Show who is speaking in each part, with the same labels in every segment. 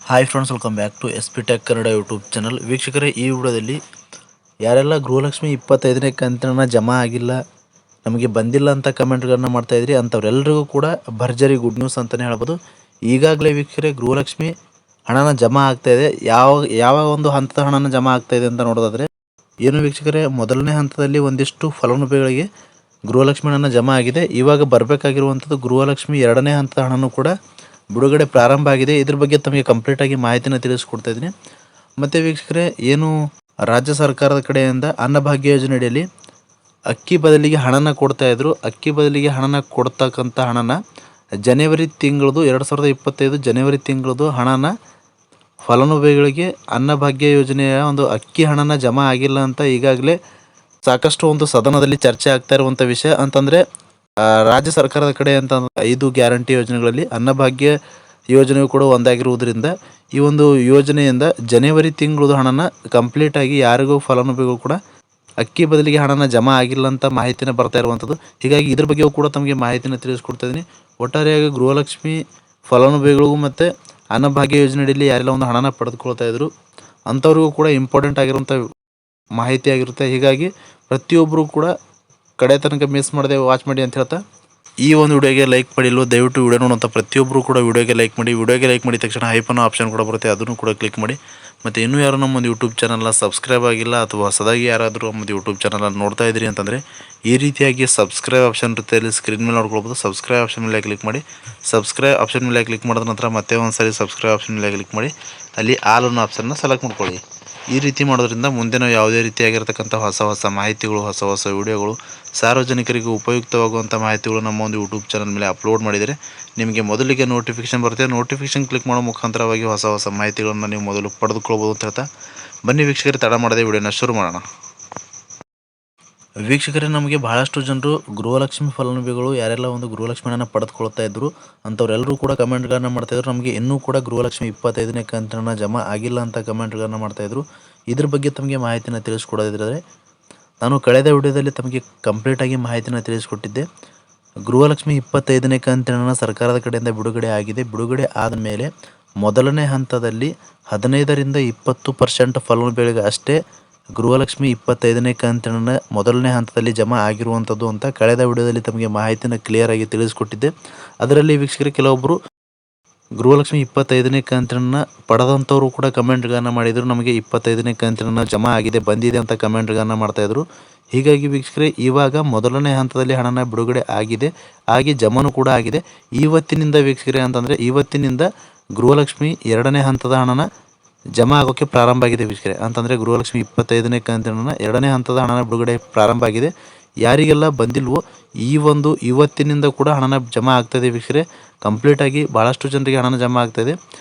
Speaker 1: Hi friends, welcome back to S P tech Kannada YouTube channel. ವೀಕ್ಷಕರೇ, ಈ ವಿಡಿಯೋದಲ್ಲಿ ಯಾರೆಲ್ಲ ಗೃಹಲಕ್ಷ್ಮಿ 25ನೇ ಕಂತಿನ ಜಮಾ ಆಗಿಲ್ಲ, ನಮಗೆ ಬಂದಿಲ್ಲ ಅಂತ ಕಮೆಂಟ್ಗಳನ್ನ ಮಾಡ್ತಾಯಿದ್ರಿ, ಅಂಥವ್ರೆಲ್ಲರಿಗೂ ಕೂಡ ಭರ್ಜರಿ ಗುಡ್ ನ್ಯೂಸ್ ಅಂತಲೇ ಹೇಳ್ಬೋದು. ಈಗಾಗಲೇ ವೀಕ್ಷಕರೇ ಗೃಹಲಕ್ಷ್ಮಿ ಹಣನ ಜಮಾ ಆಗ್ತಾಯಿದೆ. ಯಾವ ಒಂದು ಹಂತದ ಹಣನ ಜಮಾ ಆಗ್ತಾಯಿದೆ ಅಂತ ನೋಡೋದಾದರೆ, ಏನು ವೀಕ್ಷಕರೇ, ಮೊದಲನೇ ಹಂತದಲ್ಲಿ ಒಂದಿಷ್ಟು ಫಲಾನುಭವಿಗಳಿಗೆ ಗೃಹಲಕ್ಷ್ಮಿ ಹಣನ ಜಮಾ ಆಗಿದೆ. ಇವಾಗ ಬರಬೇಕಾಗಿರುವಂಥದ್ದು ಗೃಹಲಕ್ಷ್ಮಿ 2ನೇ ಹಂತದ ಹಣನೂ ಕೂಡ ಬಿಡುಗಡೆ ಪ್ರಾರಂಭ ಆಗಿದೆ. ಇದ್ರ ಬಗ್ಗೆ ತಮಗೆ ಕಂಪ್ಲೀಟಾಗಿ ಮಾಹಿತಿನ ತಿಳಿಸ್ಕೊಡ್ತಾ ಇದ್ದೀನಿ. ಮತ್ತು ವೀಕ್ಷಕರೇ, ಏನು ರಾಜ್ಯ ಸರ್ಕಾರದ ಕಡೆಯಿಂದ ಅನ್ನಭಾಗ್ಯ ಯೋಜನೆಯಡಿಯಲ್ಲಿ ಅಕ್ಕಿ ಬದಲಿಗೆ ಹಣನ ಕೊಡ್ತಾಯಿದ್ರು. ಅಕ್ಕಿ ಬದಲಿಗೆ ಹಣನ ಕೊಡ್ತಕ್ಕಂಥ ಹಣನ ಜನವರಿ ತಿಂಗಳದು 2025 ಜನವರಿ ತಿಂಗಳದು ಹಣನ ಫಲಾನುಭವಿಗಳಿಗೆ ಅನ್ನಭಾಗ್ಯ ಯೋಜನೆಯ ಒಂದು ಅಕ್ಕಿ ಹಣನ ಜಮಾ ಆಗಿಲ್ಲ ಅಂತ ಈಗಾಗಲೇ ಸಾಕಷ್ಟು ಒಂದು ಸದನದಲ್ಲಿ ಚರ್ಚೆ ಆಗ್ತಾ ಇರುವಂಥ ವಿಷಯ. ಅಂತಂದರೆ ರಾಜ್ಯ ಸರ್ಕಾರದ ಕಡೆ ಅಂತ 5 ಗ್ಯಾರಂಟಿ ಯೋಜನೆಗಳಲ್ಲಿ ಅನ್ನಭಾಗ್ಯ ಯೋಜನೆಯು ಕೂಡ ಒಂದಾಗಿರುವುದರಿಂದ ಈ ಒಂದು ಯೋಜನೆಯಿಂದ ಜನವರಿ ತಿಂಗಳದು ಹಣನ ಕಂಪ್ಲೀಟಾಗಿ ಯಾರಿಗೂ ಫಲಾನುಭವಿಗಳು ಕೂಡ ಅಕ್ಕಿ ಬದಲಿಗೆ ಹಣನ ಜಮಾ ಆಗಿಲ್ಲ ಅಂತ ಮಾಹಿತಿನ ಬರ್ತಾ ಇರುವಂಥದ್ದು. ಹೀಗಾಗಿ ಇದ್ರ ಬಗ್ಗೆಯೂ ಕೂಡ ತಮಗೆ ಮಾಹಿತಿನ ತಿಳಿಸ್ಕೊಡ್ತಾ ಇದ್ದೀನಿ. ಒಟ್ಟಾರೆಯಾಗಿ ಗೃಹಲಕ್ಷ್ಮಿ ಫಲಾನುಭವಿಗಳಿಗೂ ಮತ್ತು ಅನ್ನಭಾಗ್ಯ ಯೋಜನೆಯಲ್ಲಿ ಯಾರೆಲ್ಲ ಒಂದು ಹಣನ ಪಡೆದುಕೊಳ್ತಾ ಇದ್ರು ಅಂಥವ್ರಿಗೂ ಕೂಡ ಇಂಪಾರ್ಟೆಂಟ್ ಆಗಿರುವಂಥ ಮಾಹಿತಿ ಆಗಿರುತ್ತೆ. ಹೀಗಾಗಿ ಪ್ರತಿಯೊಬ್ಬರು ಕೂಡ ಕಡೆ ತನಕ ಮಿಸ್ ಮಾಡದೆ ವಾಚ್ ಮಾಡಿ ಅಂತ ಹೇಳ್ತಾ, ಈ ಒಂದು ವಿಡಿಯೋಗೆ ಲೈಕ್ ಮಾಡಿಲ್ಲ ದಯವಿಟ್ಟು ವಿಡಿಯೋ ನೋಡುವಂಥ ಪ್ರತಿಯೊಬ್ಬರು ಕೂಡ ವಿಡಿಯೋಗೆ ಲೈಕ್ ಮಾಡಿ. ವಿಡಿಯೋಗೆ ಲೈಕ್ ಮಾಡಿದ ತಕ್ಷಣ ಹೈಪನ್ನೋ ಆಪ್ಷನ್ ಕೂಡ ಬರುತ್ತೆ, ಅದನ್ನು ಕೂಡ ಕ್ಲಿಕ್ ಮಾಡಿ. ಮತ್ತು ಇನ್ನೂ ಯಾರು ನಮ್ಮೊಂದು ಯೂಟ್ಯೂಬ್ ಚಾನಲ್ನ ಸಬ್ಸ್ಕ್ರೈಬ್ ಆಗಿಲ್ಲ ಅಥವಾ ಹೊಸದಾಗಿ ಯಾರಾದರೂ ನಮ್ಮದು ಯೂಟ್ಯೂಬ್ ಚಾನಲ್ನ ನೋಡ್ತಾ ಇದ್ದೀರಿ ಅಂತಂದರೆ ಈ ರೀತಿಯಾಗಿ ಸಬ್ಸ್ಕ್ರೈಬ್ ಆಪ್ಷನ್ ಇರುತ್ತೆ, ಅಲ್ಲಿ ಸ್ಕ್ರೀನ್ ಮೇಲೆ ನೋಡ್ಕೊಳ್ಬೋದು. ಸಬ್ಸ್ಕ್ರೈಬ್ ಆಪ್ಷನ್ ಮೇಲೆ ಕ್ಲಿಕ್ ಮಾಡಿ. ಸಬ್ಸ್ಕ್ರೈಬ್ ಆಪ್ಷನ್ ಮೇಲೆ ಕ್ಲಿಕ್ ಮಾಡಿದ ನಂತರ ಮತ್ತೆ ಒಂದು ಸಾರಿ ಸಬ್ಸ್ಕ್ರೈಬ್ ಆಪ್ಷನ್ ಮೇಲೆ ಕ್ಲಿಕ್ ಮಾಡಿ, ಅಲ್ಲಿ ಆಲ್ ಅನ್ನೋ ಆಪ್ಷನ್ನ ಸೆಲೆಕ್ಟ್ ಮಾಡ್ಕೊಳ್ಳಿ. ಈ ರೀತಿ ಮಾಡೋದ್ರಿಂದ ಮುಂದೆ ನಾವು ಯಾವುದೇ ರೀತಿಯಾಗಿರ್ತಕ್ಕಂಥ ಹೊಸ ಮಾಹಿತಿಗಳು, ಹೊಸ ವಿಡಿಯೋಗಳು, ಸಾರ್ವಜನಿಕರಿಗೆ ಉಪಯುಕ್ತವಾಗುವಂಥ ಮಾಹಿತಿಗಳು ನಮ್ಮ ಒಂದು ಯೂಟ್ಯೂಬ್ ಚಾನಲ್ ಮೇಲೆ ಅಪ್ಲೋಡ್ ಮಾಡಿದರೆ ನಿಮಗೆ ಮೊದಲಿಗೆ ನೋಟಿಫಿಕೇಷನ್ ಬರುತ್ತೆ. ನೋಟಿಫಿಕೇಷನ್ ಕ್ಲಿಕ್ ಮಾಡೋ ಮುಖಾಂತರವಾಗಿ ಹೊಸ ಮಾಹಿತಿಗಳನ್ನು ನೀವು ಮೊದಲು ಪಡೆದುಕೊಳ್ಬೋದು ಅಂತ ಹೇಳ್ತಾ, ಬನ್ನಿ ವೀಕ್ಷಕರೇ ತಡ ಮಾಡದೆ ವಿಡಿಯೋನ ಶುರು ಮಾಡೋಣ. ವೀಕ್ಷಕರೇ, ನಮಗೆ ಬಹಳಷ್ಟು ಜನರು ಗೃಹಲಕ್ಷ್ಮಿ ಫಲಾನುಭವಿಗಳು ಯಾರೆಲ್ಲ ಒಂದು ಗೃಹಲಕ್ಷ್ಮಿ ಹಣನ ಪಡೆದುಕೊಳ್ತಾ ಇದ್ರು ಅಂಥವ್ರೆಲ್ಲರೂ ಕೂಡ ಕಮೆಂಟ್ಗಳನ್ನ ಮಾಡ್ತಾಯಿದ್ರು. ನಮಗೆ ಇನ್ನೂ ಕೂಡ ಗೃಹಲಕ್ಷ್ಮಿ 25ನೇ ಕಂತಿನ ಜಮಾ ಆಗಿಲ್ಲ ಅಂತ ಕಮೆಂಟ್ಗಳನ್ನ ಮಾಡ್ತಾಯಿದ್ರು. ಇದ್ರ ಬಗ್ಗೆ ತಮಗೆ ಮಾಹಿತಿನ ತಿಳಿಸ್ಕೊಡೋದಿದ್ರೆ, ನಾನು ಕಳೆದ ವಿಡಿಯೋದಲ್ಲಿ ತಮಗೆ ಕಂಪ್ಲೀಟಾಗಿ ಮಾಹಿತಿನ ತಿಳಿಸ್ಕೊಟ್ಟಿದ್ದೆ. ಗೃಹಲಕ್ಷ್ಮಿ 25ನೇ ಕಂತಿನ ಸರ್ಕಾರದ ಕಡೆಯಿಂದ ಬಿಡುಗಡೆ ಆಗಿದೆ. ಬಿಡುಗಡೆ ಆದ ಮೇಲೆ ಮೊದಲನೇ ಹಂತದಲ್ಲಿ 15ರಿಂದ 20% ಫಲಾನುಭವಿಗಳಿಗೆ ಅಷ್ಟೇ ಗೃಹಲಕ್ಷ್ಮಿ 25ನೇ ಕಂತಿನ ಮೊದಲನೇ ಹಂತದಲ್ಲಿ ಜಮಾ ಆಗಿರುವಂಥದ್ದು ಅಂತ ಕಳೆದ ವಿಡಿಯೋದಲ್ಲಿ ತಮಗೆ ಮಾಹಿತಿನ ಕ್ಲಿಯರಾಗಿ ತಿಳಿಸ್ಕೊಟ್ಟಿದ್ದೆ. ಅದರಲ್ಲಿ ವೀಕ್ಷಕರೇ, ಕೆಲವೊಬ್ಬರು ಗೃಹಲಕ್ಷ್ಮಿ 25ನೇ ಕಂತಿನ ಪಡೆದಂಥವರು ಕೂಡ ಕಮೆಂಟ್ಗಳನ್ನ ಮಾಡಿದರು. ನಮಗೆ 25ನೇ ಕಂತಿನ ಜಮಾ ಆಗಿದೆ, ಬಂದಿದೆ ಅಂತ ಕಮೆಂಟ್ಗಳನ್ನ ಮಾಡ್ತಾಯಿದ್ರು. ಹೀಗಾಗಿ ವೀಕ್ಷಕರೇ, ಇವಾಗ ಮೊದಲನೇ ಹಂತದಲ್ಲಿ ಹಣನ ಬಿಡುಗಡೆ ಆಗಿ ಜಮಾನು ಕೂಡ ಆಗಿದೆ. ಇವತ್ತಿನಿಂದ ವೀಕ್ಷಕರೇ ಅಂತಂದರೆ, ಇವತ್ತಿನಿಂದ ಗೃಹಲಕ್ಷ್ಮಿ 2ನೇ ಹಂತದ ಹಣನ ಜಮಾ ಆಗೋಕ್ಕೆ ಪ್ರಾರಂಭ ಆಗಿದೆ ವೀಕ್ಷಕರೇ. ಅಂತಂದರೆ ಗೃಹಲಕ್ಷ್ಮಿ 25ನೇ ಕಂತಿನ 2ನೇ ಹಂತದ ಹಣನ ಬಿಡುಗಡೆ ಪ್ರಾರಂಭ ಆಗಿದೆ. ಯಾರಿಗೆಲ್ಲ ಬಂದಿಲ್ವೋ ಇವತ್ತಿನಿಂದ ಕೂಡ ಹಣನ ಜಮಾ ಆಗ್ತಾಯಿದೆ ವೀಕ್ಷಕರೇ. ಕಂಪ್ಲೀಟಾಗಿ ಭಾಳಷ್ಟು ಜನರಿಗೆ ಹಣನ ಜಮಾ ಆಗ್ತಾಯಿದೆ.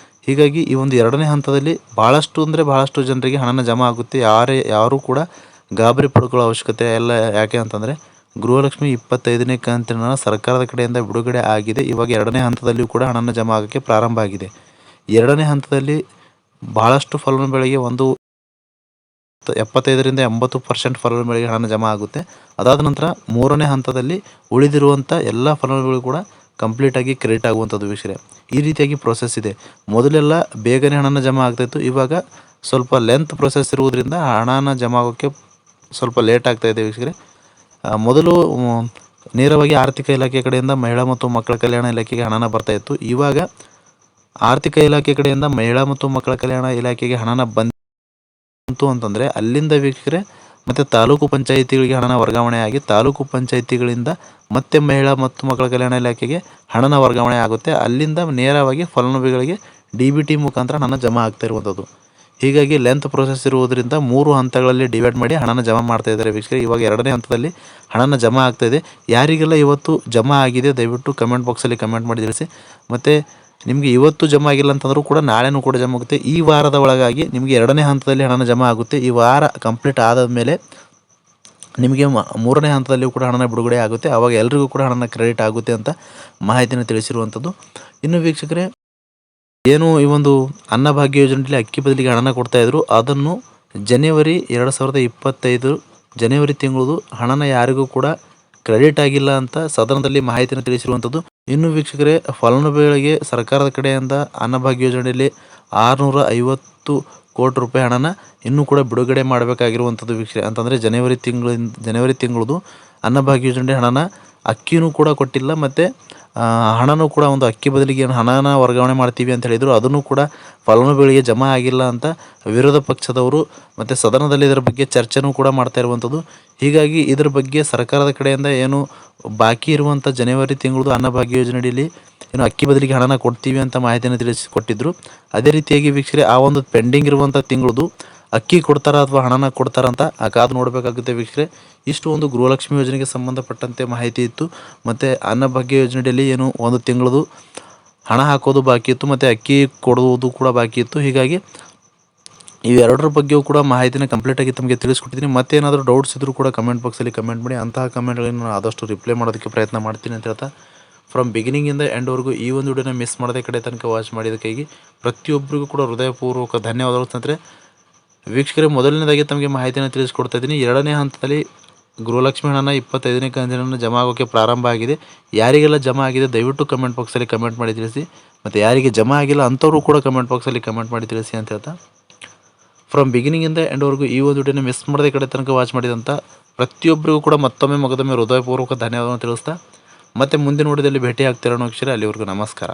Speaker 1: ಹೀಗಾಗಿ ಈ ಒಂದು 2ನೇ ಹಂತದಲ್ಲಿ ಭಾಳಷ್ಟು ಜನರಿಗೆ ಹಣನ ಜಮಾ ಆಗುತ್ತೆ. ಯಾರೂ ಕೂಡ ಗಾಬರಿ ಪಡ್ಕೊಳ್ಳೋ ಅವಶ್ಯಕತೆ ಇಲ್ಲ. ಯಾಕೆ ಅಂತಂದರೆ ಗೃಹಲಕ್ಷ್ಮಿ 25ನೇ ಕಂತಿನ ಸರ್ಕಾರದ ಕಡೆಯಿಂದ ಬಿಡುಗಡೆ ಆಗಿದೆ. ಇವಾಗ 2ನೇ ಹಂತದಲ್ಲಿಯೂ ಕೂಡ ಹಣನ ಜಮಾ ಆಗೋಕ್ಕೆ ಪ್ರಾರಂಭ ಆಗಿದೆ. 2ನೇ ಹಂತದಲ್ಲಿ ಭಾಳಷ್ಟು ಫಲಾನುಭವಿಗಳಿಗೆ 75ರಿಂದ 80% ಫಲಾನುಭವಿಗಳಿಗೆ ಹಣ ಜಮಾ ಆಗುತ್ತೆ. ಅದಾದ ನಂತರ 3ನೇ ಹಂತದಲ್ಲಿ ಉಳಿದಿರುವಂಥ ಎಲ್ಲ ಫಲಾನುಭವಿಗಳು ಕೂಡ ಕಂಪ್ಲೀಟಾಗಿ ಕ್ರೆಡಿಟ್ ಆಗುವಂಥದ್ದು ವೀಕ್ಷಕರೇ. ಈ ರೀತಿಯಾಗಿ ಪ್ರೊಸೆಸ್ ಇದೆ. ಮೊದಲೆಲ್ಲ ಬೇಗನೆ ಹಣನ ಜಮಾ ಆಗ್ತಾಯಿತ್ತು. ಇವಾಗ ಸ್ವಲ್ಪ ಲೆಂತ್ ಪ್ರೊಸೆಸ್ ಇರುವುದರಿಂದ ಹಣನ ಜಮಾ ಆಗೋಕ್ಕೆ ಸ್ವಲ್ಪ ಲೇಟ್ ಆಗ್ತಾಯಿದೆ ವೀಕ್ಷಕರೇ. ಮೊದಲು ನೇರವಾಗಿ ಆರ್ಥಿಕ ಇಲಾಖೆ ಕಡೆಯಿಂದ ಮಹಿಳಾ ಮತ್ತು ಮಕ್ಕಳ ಕಲ್ಯಾಣ ಇಲಾಖೆಗೆ ಹಣನ ಬರ್ತಾಯಿತ್ತು. ಇವಾಗ ಆರ್ಥಿಕ ಇಲಾಖೆ ಕಡೆಯಿಂದ ಮಹಿಳಾ ಮತ್ತು ಮಕ್ಕಳ ಕಲ್ಯಾಣ ಇಲಾಖೆಗೆ ಹಣನ ಬಂತು ಅಂತಂದರೆ ಅಲ್ಲಿಂದ ವೀಕ್ಷಕರೇ ಮತ್ತು ತಾಲೂಕು ಪಂಚಾಯಿತಿಗಳಿಗೆ ಹಣನ ವರ್ಗಾವಣೆ ಆಗಿ ತಾಲೂಕು ಪಂಚಾಯಿತಿಗಳಿಂದ ಮತ್ತೆ ಮಹಿಳಾ ಮತ್ತು ಮಕ್ಕಳ ಕಲ್ಯಾಣ ಇಲಾಖೆಗೆ ಹಣನ ವರ್ಗಾವಣೆ ಆಗುತ್ತೆ. ಅಲ್ಲಿಂದ ನೇರವಾಗಿ ಫಲಾನುಭವಿಗಳಿಗೆ DBT ಮುಖಾಂತರ ಹಣ ಜಮಾ ಆಗ್ತಾ ಇರುವಂಥದ್ದು. ಹೀಗಾಗಿ ಲೆಂತ್ ಪ್ರೊಸೆಸ್ ಇರುವುದರಿಂದ 3 ಹಂತಗಳಲ್ಲಿ ಡಿವೈಡ್ ಮಾಡಿ ಹಣನ ಜಮಾ ಮಾಡ್ತಾ ಇದ್ದಾರೆ ವೀಕ್ಷಕರೇ. ಇವಾಗ 2ನೇ ಹಂತದಲ್ಲಿ ಹಣನ ಜಮಾ ಆಗ್ತಾಯಿದೆ. ಯಾರಿಗೆಲ್ಲ ಇವತ್ತು ಜಮಾ ಆಗಿದೆ ದಯವಿಟ್ಟು ಕಮೆಂಟ್ ಬಾಕ್ಸಲ್ಲಿ ಕಮೆಂಟ್ ಮಾಡಿ ತಿಳಿಸಿ. ಮತ್ತು ನಿಮಗೆ ಇವತ್ತು ಜಮಾ ಆಗಿಲ್ಲ ಅಂತಂದರೂ ಕೂಡ ನಾಳೆನೂ ಕೂಡ ಜಮಾ ಆಗುತ್ತೆ. ಈ ವಾರದ ಒಳಗಾಗಿ ನಿಮಗೆ 2ನೇ ಹಂತದಲ್ಲಿ ಹಣನ ಜಮಾ ಆಗುತ್ತೆ. ಈ ವಾರ ಕಂಪ್ಲೀಟ್ ಆದ ಮೇಲೆ ನಿಮಗೆ 3ನೇ ಹಂತದಲ್ಲಿಯೂ ಕೂಡ ಹಣನ ಬಿಡುಗಡೆ ಆಗುತ್ತೆ. ಆವಾಗ ಎಲ್ರಿಗೂ ಕೂಡ ಹಣನ ಕ್ರೆಡಿಟ್ ಆಗುತ್ತೆ ಅಂತ ಮಾಹಿತಿನ ತಿಳಿಸಿರುವಂಥದ್ದು. ಇನ್ನು ವೀಕ್ಷಕರೇ, ಏನು ಈ ಒಂದು ಅನ್ನಭಾಗ್ಯ ಯೋಜನೆಯಲ್ಲಿ ಅಕ್ಕಿ ಬದಲಿಗೆ ಹಣನ ಕೊಡ್ತಾಯಿದ್ರು, ಅದನ್ನು ಜನವರಿ 2025 ಜನವರಿ ತಿಂಗಳದು ಹಣನ ಯಾರಿಗೂ ಕೂಡ ಕ್ರೆಡಿಟ್ ಆಗಿಲ್ಲ ಅಂತ ಸದನದಲ್ಲಿ ಮಾಹಿತಿನ ತಿಳಿಸಿರುವಂಥದ್ದು. ಇನ್ನು ವೀಕ್ಷಕರೇ, ಫಲಾನುಭವಿಗಳಿಗೆ ಸರ್ಕಾರದ ಕಡೆಯಿಂದ ಅನ್ನಭಾಗ್ಯ ಯೋಜನೆಯಲ್ಲಿ 650 ಕೋಟಿ ರೂಪಾಯಿ ಹಣನ ಇನ್ನೂ ಕೂಡ ಬಿಡುಗಡೆ ಮಾಡಬೇಕಾಗಿರುವಂಥದ್ದು ವೀಕ್ಷಕರೇ. ಅಂತಂದರೆ ಜನವರಿ ತಿಂಗಳದು ಅನ್ನಭಾಗ್ಯ ಯೋಜನೆ ಹಣನ ಅಕ್ಕಿನೂ ಕೂಡ ಕೊಟ್ಟಿಲ್ಲ, ಮತ್ತು ಹಣನೂ ಕೂಡ ಒಂದು ಅಕ್ಕಿ ಬದಲಿಗೆ ಏನು ಹಣನ ವರ್ಗಾವಣೆ ಮಾಡ್ತೀವಿ ಅಂತ ಹೇಳಿದರು, ಅದನ್ನು ಕೂಡ ಫಲಾನುಭವಿಗಳಿಗೆ ಜಮಾ ಆಗಿಲ್ಲ ಅಂತ ವಿರೋಧ ಪಕ್ಷದವರು ಮತ್ತು ಸದನದಲ್ಲಿ ಇದರ ಬಗ್ಗೆ ಚರ್ಚೆನೂ ಕೂಡ ಮಾಡ್ತಾ ಇರುವಂಥದ್ದು. ಹೀಗಾಗಿ ಇದರ ಬಗ್ಗೆ ಸರ್ಕಾರದ ಕಡೆಯಿಂದ ಏನು ಬಾಕಿ ಇರುವಂಥ ಜನವರಿ ತಿಂಗಳದು ಅನ್ನಭಾಗ್ಯ ಯೋಜನೆಯಲ್ಲಿ ಏನು ಅಕ್ಕಿ ಬದಲಿಗೆ ಹಣನ ಕೊಡ್ತೀವಿ ಅಂತ ಮಾಹಿತಿಯನ್ನು ತಿಳಿಸಿಕೊಟ್ಟಿದ್ದರು. ಅದೇ ರೀತಿಯಾಗಿ ವೀಕ್ಷಕರೇ, ಆ ಒಂದು ಪೆಂಡಿಂಗ್ ಇರುವಂಥ ತಿಂಗಳದು ಅಕ್ಕಿ ಕೊಡ್ತಾರಾ ಅಥವಾ ಹಣನ ಕೊಡ್ತಾರಂತ ಕಾದು ನೋಡಬೇಕಾಗುತ್ತೆ ವೀಕ್ಷಕರೇ. ಇಷ್ಟು ಒಂದು ಗೃಹಲಕ್ಷ್ಮಿ ಯೋಜನೆಗೆ ಸಂಬಂಧಪಟ್ಟಂತೆ ಮಾಹಿತಿ ಇತ್ತು. ಮತ್ತು ಅನ್ನಭಾಗ್ಯ ಯೋಜನೆಯಲ್ಲಿ ಏನು ಒಂದು ತಿಂಗಳದು ಹಣ ಹಾಕೋದು ಬಾಕಿ ಇತ್ತು, ಮತ್ತು ಅಕ್ಕಿ ಕೊಡುವುದು ಕೂಡ ಬಾಕಿ ಇತ್ತು. ಹೀಗಾಗಿ ಇವೆರಡರ ಬಗ್ಗೆಯೂ ಕೂಡ ಮಾಹಿತಿನ ಕಂಪ್ಲೀಟಾಗಿ ತಮಗೆ ತಿಳಿಸ್ಕೊಟ್ಟಿದ್ದೀನಿ. ಮತ್ತೇನಾದರೂ ಡೌಟ್ಸ್ ಇದ್ದರೂ ಕೂಡ ಕಮೆಂಟ್ ಬಾಕ್ಸಲ್ಲಿ ಕಮೆಂಟ್ ಮಾಡಿ. ಅಂತಹ ಕಮೆಂಟ್ಗಳನ್ನು ನಾನು ಆದಷ್ಟು ರಿಪ್ಲೈ ಮಾಡೋದಕ್ಕೆ ಪ್ರಯತ್ನ ಮಾಡ್ತೀನಿ ಅಂತ ಹೇಳ್ತಾ, ಫ್ರಮ್ ಬಿಗಿನಿಂಗಿಂದ ಎಂಡ್ವರೆಗೂ ಈ ಒಂದು ವಿಡಿಯೋನ ಮಿಸ್ ಮಾಡದೆ ಕಡೆ ತನಕ ವಾಚ್ ಮಾಡಿದ್ದಕ್ಕಾಗಿ ಪ್ರತಿಯೊಬ್ಬರಿಗೂ ಕೂಡ ಹೃದಯಪೂರ್ವಕ ಧನ್ಯವಾದಗಳು ಸ್ನೇಹಿತರೆ. ವೀಕ್ಷಕರೇ, ಮೊದಲನೇದಾಗಿ ತಮಗೆ ಮಾಹಿತಿಯನ್ನು ತಿಳಿಸ್ಕೊಡ್ತಾ ಇದ್ದೀನಿ. ಎರಡನೇ ಹಂತದಲ್ಲಿ ಗೃಹಲಕ್ಷ್ಮಿ ಹಣನ 25ನೇ ಕಂತಿನ ಜಮಾ ಆಗೋಕ್ಕೆ ಪ್ರಾರಂಭ ಆಗಿದೆ. ಯಾರಿಗೆಲ್ಲ ಜಮಾ ಆಗಿದೆ ದಯವಿಟ್ಟು ಕಮೆಂಟ್ ಬಾಕ್ಸಲ್ಲಿ ಕಮೆಂಟ್ ಮಾಡಿ ತಿಳಿಸಿ. ಮತ್ತು ಯಾರಿಗೆ ಜಮಾ ಆಗಿಲ್ಲ ಅಂಥವರು ಕೂಡ ಕಮೆಂಟ್ ಬಾಕ್ಸಲ್ಲಿ ಕಮೆಂಟ್ ಮಾಡಿ ತಿಳಿಸಿ ಅಂತ ಹೇಳ್ತಾ, ಫ್ರಮ್ ಬಿಗಿನಿಂಗಿಂದ ಎಂಡ್ವರೆಗೂ ಈ ಒಂದು ವಿಡಿಯೋನ ಮಿಸ್ ಮಾಡದೆ ಕಡೆ ತನಕ ವಾಚ್ ಮಾಡಿದಂಥ ಪ್ರತಿಯೊಬ್ಬರಿಗೂ ಕೂಡ ಮತ್ತೊಮ್ಮೆ ಹೃದಯಪೂರ್ವಕ ಧನ್ಯವಾದವನ್ನು ತಿಳಿಸ್ತಾ, ಮತ್ತೆ ಮುಂದಿನ ವಿಡಿಯೋದಲ್ಲಿ ಭೇಟಿ ಆಗ್ತಿರೋಣ ವೀಕ್ಷಕರೇ. ಅಲ್ಲಿವರೆಗೂ ನಮಸ್ಕಾರ.